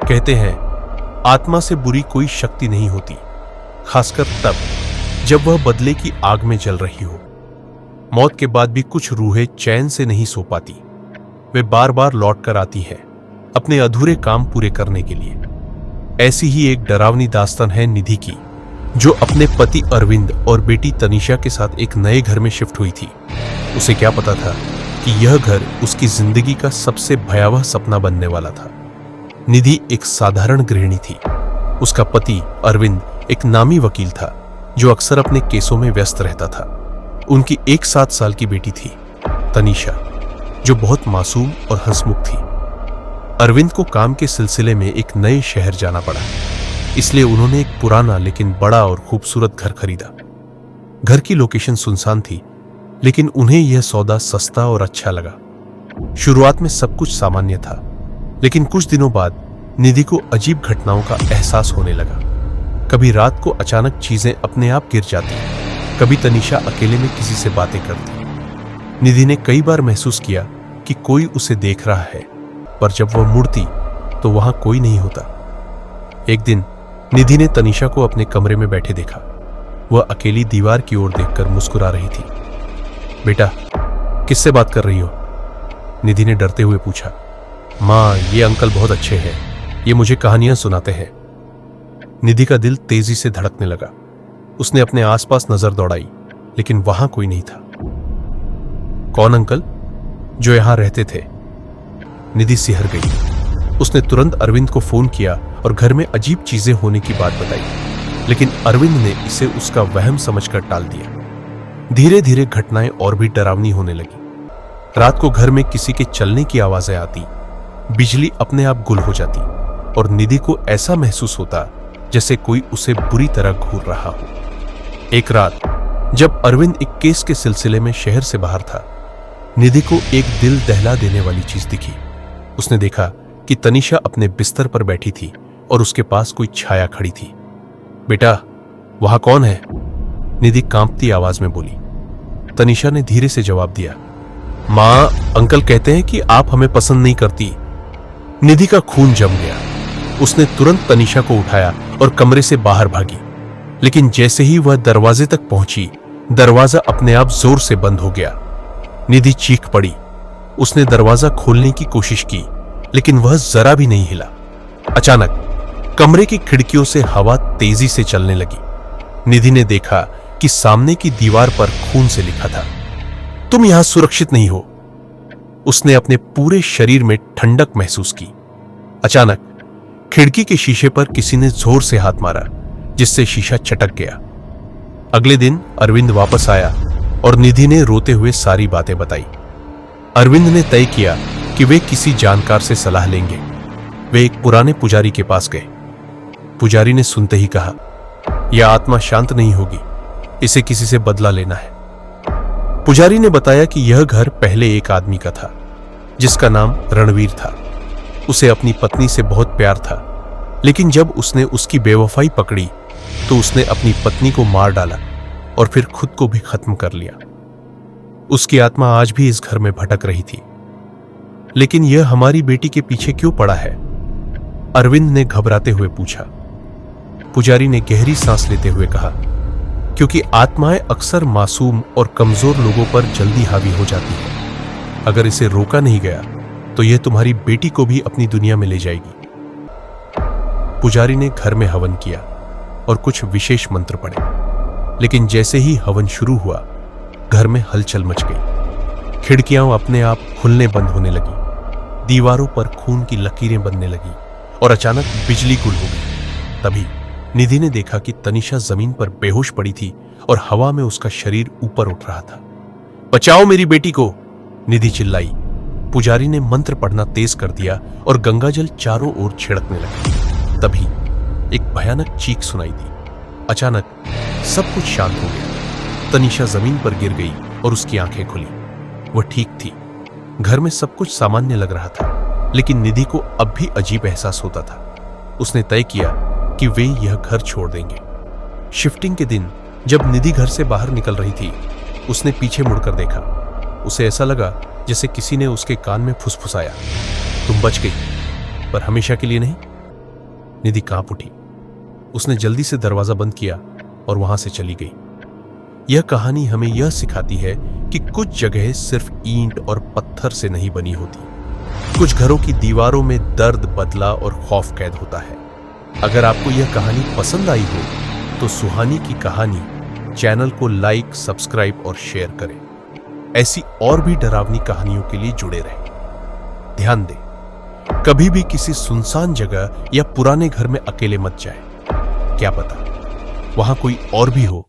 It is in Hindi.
कहते हैं आत्मा से बुरी कोई शक्ति नहीं होती, खासकर तब जब वह बदले की आग में जल रही हो। मौत के बाद भी कुछ रूहें चैन से नहीं सो पाती। वे बार बार लौट कर आती हैं अपने अधूरे काम पूरे करने के लिए। ऐसी ही एक डरावनी दास्तान है निधि की, जो अपने पति अरविंद और बेटी तनीषा के साथ एक नए घर में शिफ्ट हुई थी। उसे क्या पता था कि यह घर उसकी जिंदगी का सबसे भयावह सपना बनने वाला था। निधि एक साधारण गृहिणी थी। उसका पति अरविंद एक नामी वकील था जो अक्सर अपने केसों में व्यस्त रहता था। उनकी एक 7 साल की बेटी थी तनीषा, जो बहुत मासूम और हंसमुख थी। अरविंद को काम के सिलसिले में एक नए शहर जाना पड़ा, इसलिए उन्होंने एक पुराना लेकिन बड़ा और खूबसूरत घर खरीदा। घर की लोकेशन सुनसान थी, लेकिन उन्हें यह सौदा सस्ता और अच्छा लगा। शुरुआत में सब कुछ सामान्य था, लेकिन कुछ दिनों बाद निधि को अजीब घटनाओं का एहसास होने लगा। कभी रात को अचानक चीजें अपने आप गिर जाती, कभी तनीषा अकेले में किसी से बातें करती। निधि ने कई बार महसूस किया कि कोई उसे देख रहा है, पर जब वह मुड़ती तो वहां कोई नहीं होता। एक दिन निधि ने तनीषा को अपने कमरे में बैठे देखा। वह अकेली दीवार की ओर देखकर मुस्कुरा रही थी। बेटा, किससे बात कर रही हो? निधि ने डरते हुए पूछा। माँ, ये अंकल बहुत अच्छे हैं, ये मुझे कहानियां सुनाते हैं। निधि का दिल तेजी से धड़कने लगा। उसने अपने आसपास नजर दौड़ाई, लेकिन वहां कोई नहीं था। कौन अंकल? जो यहां रहते थे। निधि सिहर गई। उसने तुरंत अरविंद को फोन किया और घर में अजीब चीजें होने की बात बताई, लेकिन अरविंद ने इसे उसका वहम समझकर टाल दिया। धीरे धीरे घटनाएं और भी डरावनी होने लगी। रात को घर में किसी के चलने की आवाजें आती, बिजली अपने आप गुल हो जाती और निधि को ऐसा महसूस होता जैसे कोई उसे बुरी तरह घूर रहा हो। एक रात जब अरविंद एक केस के सिलसिले में शहर से बाहर था, निधि को एक दिल दहला देने वाली चीज दिखी। उसने देखा कि तनीषा अपने बिस्तर पर बैठी थी और उसके पास कोई छाया खड़ी थी। बेटा, वहां कौन है? निधि कांपती आवाज में बोली। तनीषा ने धीरे से जवाब दिया। मां, अंकल कहते हैं कि आप हमें पसंद नहीं करती। निधि का खून जम गया। उसने तुरंत तनीषा को उठाया और कमरे से बाहर भागी, लेकिन जैसे ही वह दरवाजे तक पहुंची, दरवाजा अपने आप जोर से बंद हो गया। निधि चीख पड़ी। उसने दरवाजा खोलने की कोशिश की, लेकिन वह जरा भी नहीं हिला। अचानक कमरे की खिड़कियों से हवा तेजी से चलने लगी। निधि ने देखा कि सामने की दीवार पर खून से लिखा था, तुम यहां सुरक्षित नहीं हो। उसने अपने पूरे शरीर में ठंडक महसूस की। अचानक खिड़की के शीशे पर किसी ने जोर से हाथ मारा, जिससे शीशा चटक गया। अगले दिन अरविंद वापस आया और निधि ने रोते हुए सारी बातें बताई। अरविंद ने तय किया कि वे किसी जानकार से सलाह लेंगे। वे एक पुराने पुजारी के पास गए। पुजारी ने सुनते ही कहा, यह आत्मा शांत नहीं होगी, इसे किसी से बदला लेना है। पुजारी ने बताया कि यह घर पहले एक आदमी का था, जिसका नाम रणवीर था। उसे अपनी पत्नी से बहुत प्यार था, लेकिन जब उसने उसकी बेवफाई पकड़ी तो उसने अपनी पत्नी को मार डाला और फिर खुद को भी खत्म कर लिया। उसकी आत्मा आज भी इस घर में भटक रही थी। लेकिन यह हमारी बेटी के पीछे क्यों पड़ा है? अरविंद ने घबराते हुए पूछा। पुजारी ने गहरी सांस लेते हुए कहा, क्योंकि आत्माएं अक्सर मासूम और कमजोर लोगों पर जल्दी हावी हो जाती है। अगर इसे रोका नहीं गया तो यह तुम्हारी बेटी को भी अपनी दुनिया में ले जाएगी। पुजारी ने घर में हवन किया और कुछ विशेष मंत्र पढ़े, लेकिन जैसे ही हवन शुरू हुआ, घर में हलचल मच गई। खिड़कियां अपने आप खुलने बंद होने लगी, दीवारों पर खून की लकीरें बनने लगी और अचानक बिजली गुल हो गई। तभी निधि ने देखा कि तनीषा जमीन पर बेहोश पड़ी थी और हवा में उसका शरीर ऊपर उठ रहा था। बचाओ मेरी बेटी को, निधि चिल्लाई। पुजारी ने मंत्र पढ़ना तेज कर दिया और गंगाजल चारों ओर छिड़कने लगा। तभी एक भयानक चीख सुनाई दी। अचानक सब कुछ शांत हो गया। तनीषा जमीन पर गिर गई और उसकी आंखें खुली। वह ठीक थी। घर में सब कुछ सामान्य लग रहा था, लेकिन निधि को अब भी अजीब एहसास होता था। उसने तय किया कि वे यह घर छोड़ देंगे। शिफ्टिंग के दिन जब निधि घर से बाहर निकल रही थी, उसने पीछे मुड़कर देखा। उसे ऐसा लगा जैसे किसी ने उसके कान में फुसफुसाया, तुम बच गई, पर हमेशा के लिए नहीं। निधि कांप उठी। उसने जल्दी से दरवाजा बंद किया और वहां से चली गई। यह कहानी हमें यह सिखाती है कि कुछ जगह सिर्फ ईंट और पत्थर से नहीं बनी होती। कुछ घरों की दीवारों में दर्द, बदला और खौफ कैद होता है। अगर आपको यह कहानी पसंद आई हो तो सुहानी की कहानी चैनल को लाइक, सब्सक्राइब और शेयर करें। ऐसी और भी डरावनी कहानियों के लिए जुड़े रहें। ध्यान दें, कभी भी किसी सुनसान जगह या पुराने घर में अकेले मत जाएं। क्या पता वहां कोई और भी हो